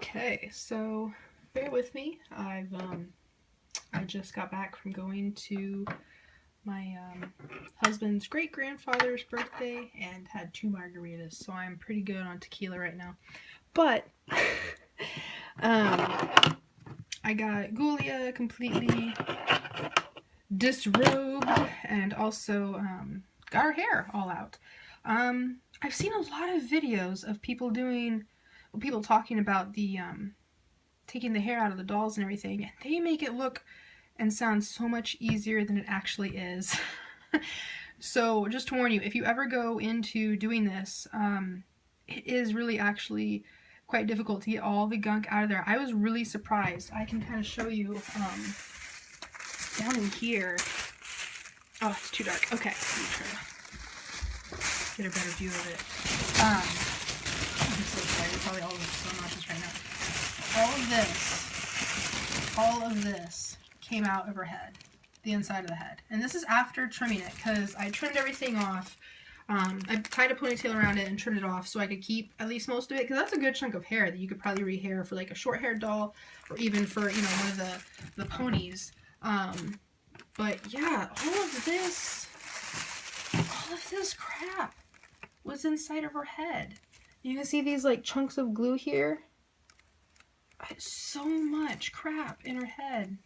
Okay, so bear with me. I just got back from going to my husband's great-grandfather's birthday and had 2 margaritas, so I'm pretty good on tequila right now. But I got Gulia completely disrobed and also got her hair all out. I've seen a lot of videos of people talking about the taking the hair out of the dolls and everything, and they make it look and sound so much easier than it actually is. So just to warn you, if you ever go into doing this, it is really actually quite difficult to get all the gunk out of there. I was really surprised. I can kind of show you down in here. Oh, it's too dark. Okay, let me try to get a better view of it. I'm so sorry, you're probably all so nauseous right now. All of this came out of her head, the inside of the head. And this is after trimming it, because I trimmed everything off. I tied a ponytail around it and trimmed it off so I could keep at least most of it, because that's a good chunk of hair that you could probably rehair for like a short-haired doll, or even for, you know, one of the ponies. But yeah, all of this crap was inside of her head. You can see these like chunks of glue here. So much crap in her head.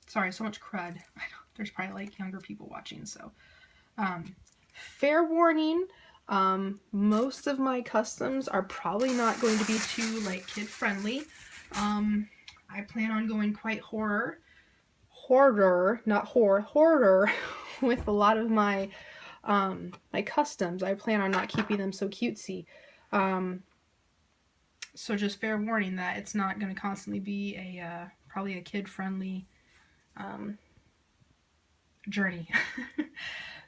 Sorry, so much crud. I know there's probably like younger people watching, so fair warning, most of my customs are probably not going to be too like kid friendly. I plan on going quite hoarder with a lot of my my customs. I plan on not keeping them so cutesy. So just fair warning that it's not going to constantly be a probably a kid-friendly journey.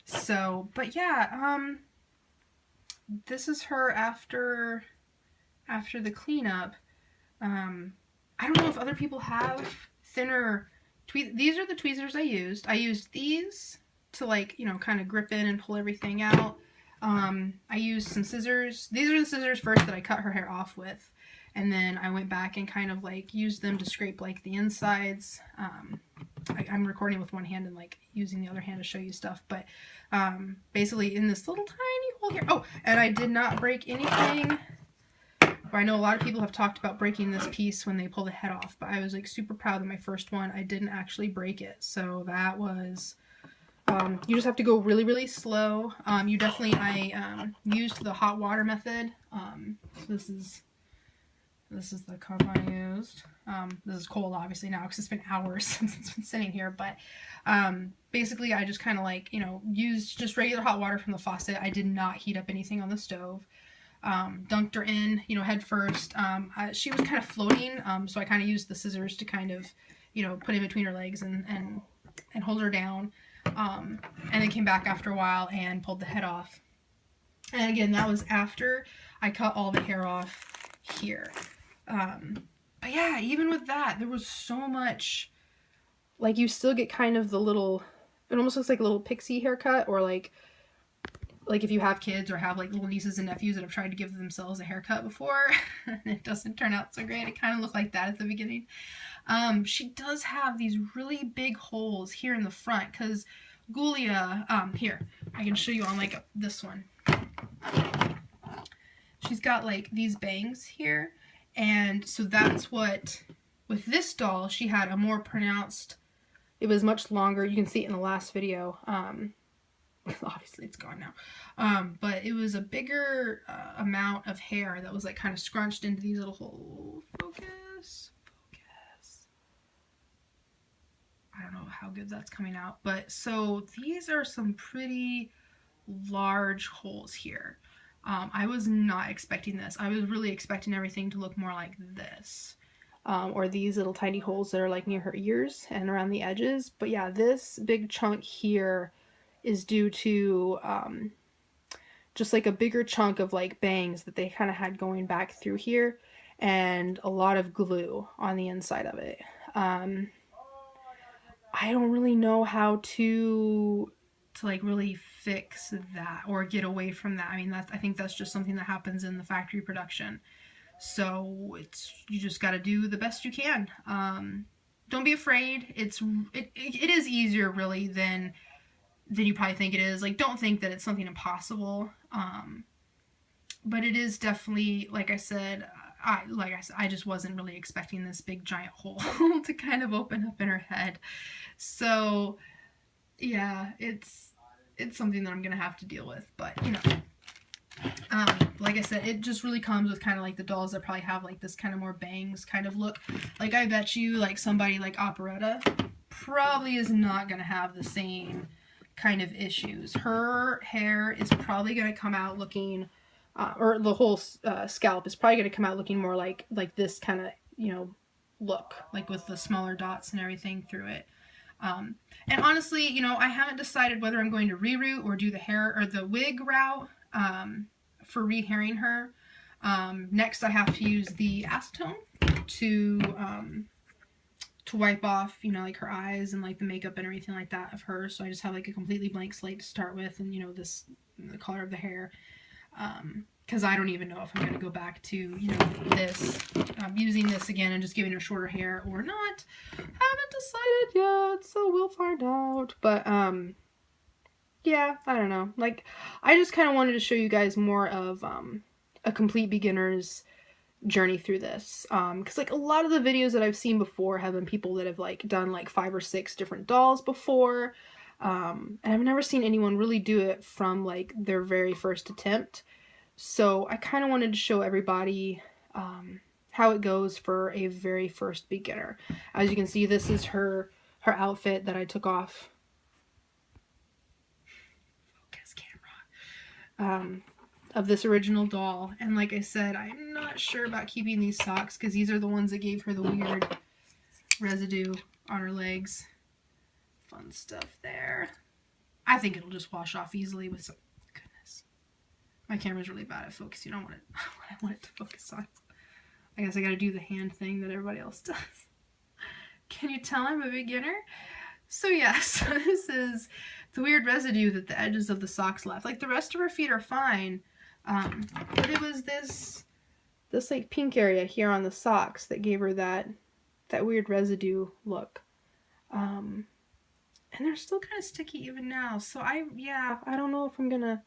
So, but yeah, this is her after the cleanup. I don't know if other people have thinner tweezers. These are the tweezers I used. I used these to, like, you know, kind of grip in and pull everything out. I used some scissors. These are the scissors first that I cut her hair off with. And then I went back and kind of like used them to scrape like the insides. I'm recording with one hand and like using the other hand to show you stuff. But basically in this little tiny hole here. Oh, and I did not break anything. I know a lot of people have talked about breaking this piece when they pull the head off. But I was like super proud of my first one. I didn't actually break it. So that was... you just have to go really, really slow. I used the hot water method. So this is the cup I used. This is cold, obviously, now, because it's been hours since it's been sitting here. But basically, I just kind of like, you know, used just regular hot water from the faucet. I did not heat up anything on the stove. Dunked her in, you know, head first. She was kind of floating, so I kind of used the scissors to kind of, you know, put in between her legs and hold her down. And then came back after a while and pulled the head off. And again, that was after I cut all the hair off here. But yeah, even with that, there was so much, like, you still get kind of the little, it almost looks like a little pixie haircut, or like if you have kids or have like little nieces and nephews that have tried to give themselves a haircut before, and it doesn't turn out so great. It kind of looked like that at the beginning. She does have these really big holes here in the front, because Gulia, here, I can show you on like this one. She's got like these bangs here, and so that's what, with this doll, she had a more pronounced, it was much longer. You can see it in the last video. Obviously it's gone now. But it was a bigger amount of hair that was like kind of scrunched into these little holes. Focus. I don't know how good that's coming out, but so these are some pretty large holes here. I was not expecting this. I was really expecting everything to look more like this. Or these little tiny holes that are like near her ears and around the edges. But yeah, this big chunk here is due to just like a bigger chunk of like bangs that they kind of had going back through here, and a lot of glue on the inside of it. I don't really know how to like really fix that or get away from that. I mean, I think that's just something that happens in the factory production. So you just got to do the best you can. Don't be afraid. It is easier really than you probably think it is. Like, don't think that it's something impossible. But it is definitely, like I said, I just wasn't really expecting this big giant hole to kind of open up in her head. So yeah, it's something that I'm gonna have to deal with. But you know, like I said, it just really comes with kind of like the dolls that probably have like this kind of more bangs kind of look. Like, I bet you like somebody like Operetta probably is not gonna have the same kind of issues. Her hair is probably gonna come out looking, or the whole scalp is probably gonna come out looking more like this kind of, you know, look, like with the smaller dots and everything through it. And honestly, you know, I haven't decided whether I'm going to reroot or do the hair or the wig route for rehairing her. Next, I have to use the acetone to wipe off, you know, like her eyes and like the makeup and everything like that of her. So I just have like a completely blank slate to start with, and you know, the color of the hair. Because I don't even know if I'm going to go back to, you know, this, using this again and just giving her shorter hair or not. Haven't decided yet, so we'll find out. But, yeah, I don't know. Like, I just kind of wanted to show you guys more of a complete beginner's journey through this. Because, like, a lot of the videos that I've seen before have been people that have, like, done, like, 5 or 6 different dolls before. And I've never seen anyone really do it from, like, their very first attempt. So I kind of wanted to show everybody how it goes for a very first beginner. As you can see, this is her outfit that I took off. Focus camera. Of this original doll. And like I said, I'm not sure about keeping these socks because these are the ones that gave her the weird residue on her legs. Fun stuff there. I think it'll just wash off easily with some... Goodness. My camera's really bad at focusing on what I want it to focus on. I guess I gotta do the hand thing that everybody else does. Can you tell I'm a beginner? So yeah, so this is the weird residue that the edges of the socks left. Like, the rest of her feet are fine. But it was this like pink area here on the socks that gave her that weird residue look. And they're still kind of sticky even now. So I don't know if I'm gonna,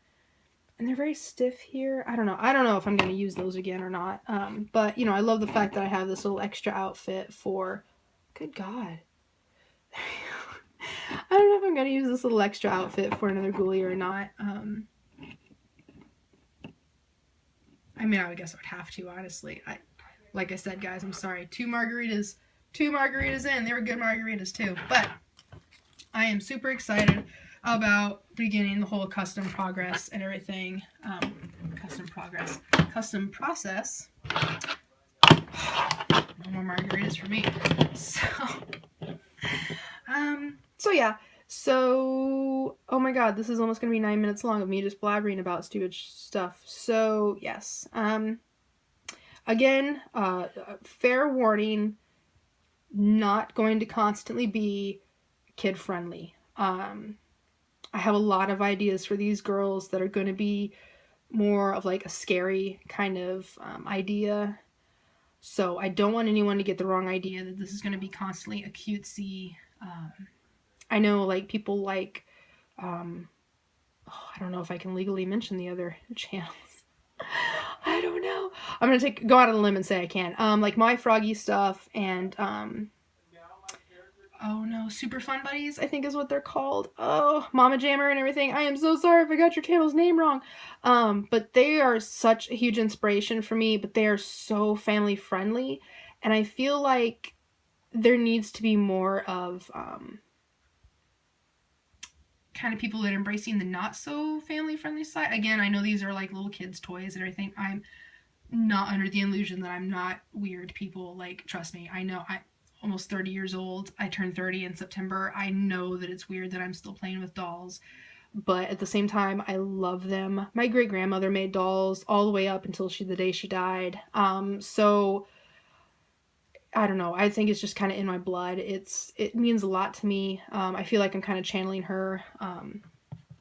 and they're very stiff here. I don't know if I'm gonna use those again or not. But you know, I love the fact that I have this little extra outfit for, good God. I don't know if I'm gonna use this little extra outfit for another ghoulie or not. I mean, I guess I would have to, honestly. Like I said, guys, I'm sorry. 2 margaritas in. They were good margaritas, too. But I am super excited about beginning the whole custom progress and everything. Custom process. No more margaritas for me. So yeah. So, oh my god, this is almost going to be 9 minutes long of me just blabbering about stupid stuff. So, yes. Again, fair warning, not going to constantly be kid-friendly. I have a lot of ideas for these girls that are going to be more of like a scary kind of idea. So, I don't want anyone to get the wrong idea that this is going to be constantly a cutesy... I know, like, people like, I don't know if I can legally mention the other channels. I don't know. I'm going to go out on a limb and say I can. Like, My Froggy Stuff and, oh no, Super Fun Buddies, I think is what they're called. Oh, Mama Jammer and everything. I am so sorry if I got your channel's name wrong. But they are such a huge inspiration for me, but they are so family friendly. And I feel like there needs to be more of, kind of people that are embracing the not so family friendly side. Again, I know these are like little kids' toys and everything. I'm not under the illusion that I'm not weird people. Like, trust me, I know I'm almost 30 years old. I turned 30 in September. I know that it's weird that I'm still playing with dolls, but at the same time, I love them. My great grandmother made dolls all the way up until the day she died. So I don't know. I think it's just kind of in my blood. It means a lot to me. I feel like I'm kind of channeling her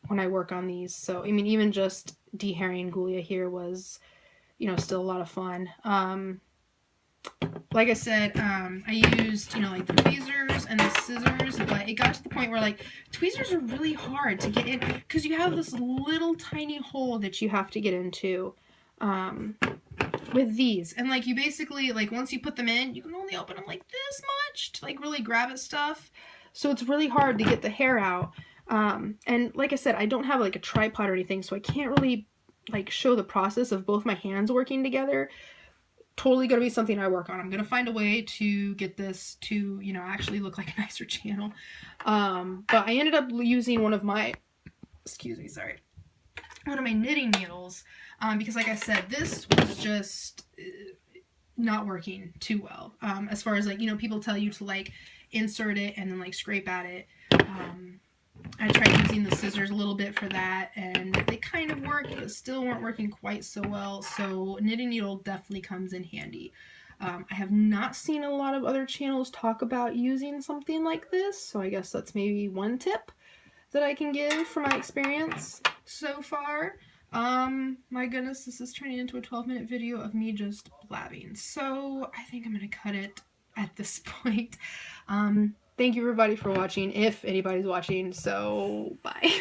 when I work on these. So, I mean, even just dehairing Ghoulia here was, you know, still a lot of fun. Like I said, I used, you know, like the tweezers and the scissors, but it got to the point where like tweezers are really hard to get in because you have this little tiny hole that you have to get into with these. And like you basically, like once you put them in, you can only open them like this much to like really grab at stuff. So it's really hard to get the hair out. And like I said, I don't have like a tripod or anything, so I can't really like show the process of both my hands working together. Totally gonna be something I work on. I'm gonna find a way to get this to, you know, actually look like a nicer channel. But I ended up using one of my, excuse me, sorry, one of my knitting needles, because like I said, this was just not working too well. As far as like, you know, people tell you to like insert it and then like scrape at it. I tried using the scissors a little bit for that, and they kind of worked, but still weren't working quite so well. So knitting needle definitely comes in handy. I have not seen a lot of other channels talk about using something like this, so I guess that's maybe one tip that I can give from my experience so far. My goodness, this is turning into a 12-minute video of me just blabbing, so I think I'm gonna cut it at this point. Thank you everybody for watching, if anybody's watching, so bye.